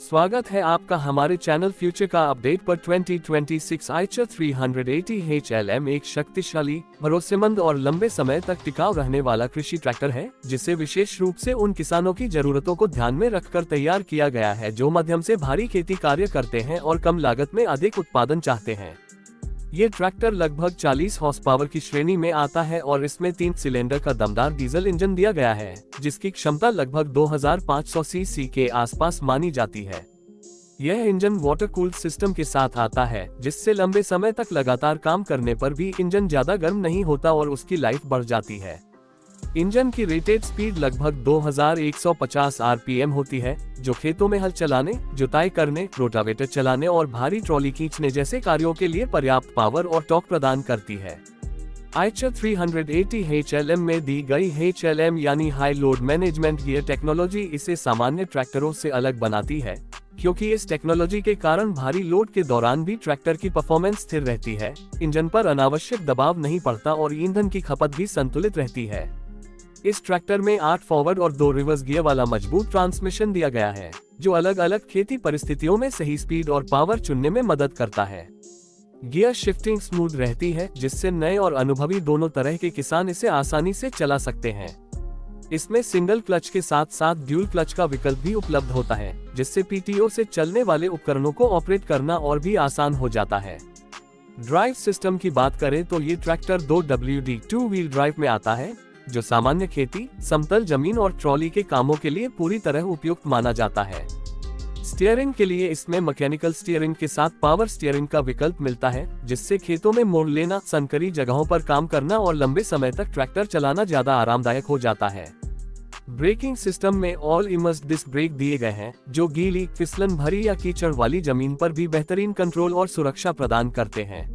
स्वागत है आपका हमारे चैनल फ्यूचर का अपडेट पर। 2026 आइचर 380 HLM एक शक्तिशाली, भरोसेमंद और लंबे समय तक टिकाऊ रहने वाला कृषि ट्रैक्टर है, जिसे विशेष रूप से उन किसानों की जरूरतों को ध्यान में रखकर तैयार किया गया है जो मध्यम से भारी खेती कार्य करते हैं और कम लागत में अधिक उत्पादन चाहते हैं। ये ट्रैक्टर लगभग 40 हॉर्स पावर की श्रेणी में आता है और इसमें 3 सिलेंडर का दमदार डीजल इंजन दिया गया है, जिसकी क्षमता लगभग 2500 सीसी के आसपास मानी जाती है। यह इंजन वाटर कूल्ड सिस्टम के साथ आता है, जिससे लंबे समय तक लगातार काम करने पर भी इंजन ज्यादा गर्म नहीं होता और उसकी लाइफ बढ़ जाती है। इंजन की रेटेड स्पीड लगभग 2150 RPM होती है, जो खेतों में हल चलाने, जुताई करने, रोटावेटर चलाने और भारी ट्रॉली खींचने जैसे कार्यों के लिए पर्याप्त पावर और टॉर्क प्रदान करती है। आइचर 380 HLM में दी गई HLM यानी high load management gear technology इसे सामान्य ट्रैक्टरों से अलग बनाती है, क्योंकि इस टेक्नोलॉजी के कारण भारी लोड के दौरान भी ट्रैक्टर की परफॉर्मेंस स्थिर रहती है, इंजन पर अनावश्यक दबाव नहीं पड़ता और ईंधन की खपत भी संतुलित रहती है। इस ट्रैक्टर में 8 फॉरवर्ड और 2 रिवर्स गियर वाला मजबूत ट्रांसमिशन दिया गया है, जो अलग अलग खेती परिस्थितियों में सही स्पीड और पावर चुनने में मदद करता है। गियर शिफ्टिंग स्मूथ रहती है, जिससे नए और अनुभवी दोनों तरह के किसान इसे आसानी से चला सकते हैं। इसमें सिंगल क्लच के साथ साथ ड्यूल क्लच का विकल्प भी उपलब्ध होता है, जिससे PTO से चलने वाले उपकरणों को ऑपरेट करना और भी आसान हो जाता है। ड्राइव सिस्टम की बात करें तो ये ट्रैक्टर 2WD 2 व्हील ड्राइव में आता है, जो सामान्य खेती, समतल जमीन और ट्रॉली के कामों के लिए पूरी तरह उपयुक्त माना जाता है। स्टीयरिंग के लिए इसमें मैकेनिकल स्टीयरिंग के साथ पावर स्टीयरिंग का विकल्प मिलता है, जिससे खेतों में मोड़ लेना, संकरी जगहों पर काम करना और लंबे समय तक ट्रैक्टर चलाना ज्यादा आरामदायक हो जाता है। ब्रेकिंग सिस्टम में ऑल इमर्स्ड डिस्क ब्रेक दिए गए हैं, जो गीली, फिसलन भरी या कीचड़ वाली जमीन पर भी बेहतरीन कंट्रोल और सुरक्षा प्रदान करते हैं।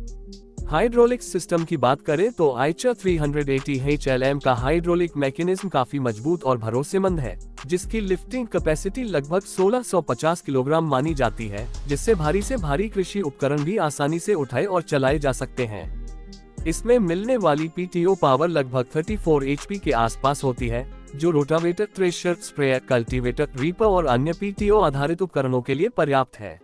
हाइड्रोलिक सिस्टम की बात करें तो आइचर 380 HLM का हाइड्रोलिक मैकेनिज्म काफी मजबूत और भरोसेमंद है, जिसकी लिफ्टिंग कैपेसिटी लगभग 1650 किलोग्राम मानी जाती है, जिससे भारी से भारी कृषि उपकरण भी आसानी से उठाए और चलाए जा सकते हैं। इसमें मिलने वाली PTO पावर लगभग 34 HP के आसपास होती है, जो rotavator, thresher, sprayer, cultivator, reaper और अन्य PTO आधारित उपकरणों के लिए पर्याप्त है।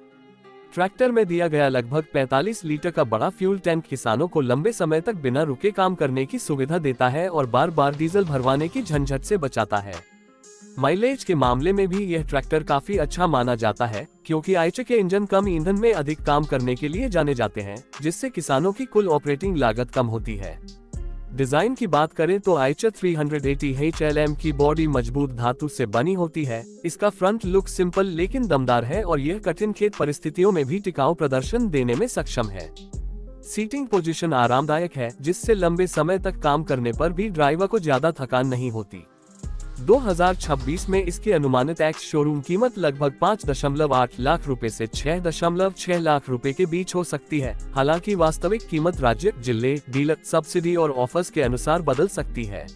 ट्रैक्टर में दिया गया लगभग 45 लीटर का बड़ा फ्यूल टैंक किसानों को लंबे समय तक बिना रुके काम करने की सुविधा देता है और बार बार डीजल भरवाने की झंझट से बचाता है। माइलेज के मामले में भी यह ट्रैक्टर काफी अच्छा माना जाता है, क्योंकि आइचर के इंजन कम ईंधन में अधिक काम करने के लिए जाने जाते हैं, जिससे किसानों की कुल ऑपरेटिंग लागत कम होती है। डिजाइन की बात करें तो आइचर 380 HLM की बॉडी मजबूत धातु से बनी होती है। इसका फ्रंट लुक सिंपल लेकिन दमदार है और यह कठिन खेत परिस्थितियों में भी टिकाऊ प्रदर्शन देने में सक्षम है। सीटिंग पोजीशन आरामदायक है, जिससे लंबे समय तक काम करने पर भी ड्राइवर को ज्यादा थकान नहीं होती। 2026 में इसकी अनुमानित एक्स शोरूम कीमत लगभग 5.8 लाख रुपए से 6.6 लाख रुपए के बीच हो सकती है। हालांकि वास्तविक कीमत राज्य, जिले, डीलर, सब्सिडी और ऑफर्स के अनुसार बदल सकती है।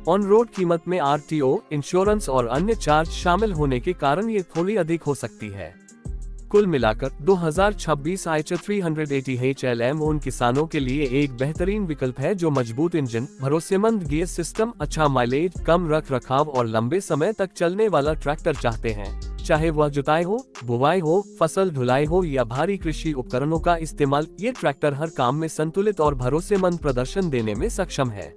ऑन रोड कीमत में RTO, इंश्योरेंस और अन्य चार्ज शामिल होने के कारण ये थोड़ी अधिक हो सकती है। कुल मिलाकर 2026 आइचर 380 HLM उन किसानों के लिए एक बेहतरीन विकल्प है जो मजबूत इंजन, भरोसेमंद गियर सिस्टम, अच्छा माइलेज, कम रख रखाव और लंबे समय तक चलने वाला ट्रैक्टर चाहते हैं। चाहे वह जुताई हो, बुवाई हो, फसल ढुलाई हो या भारी कृषि उपकरणों का इस्तेमाल, ये ट्रैक्टर हर काम में संतुलित और भरोसेमंद प्रदर्शन देने में सक्षम है।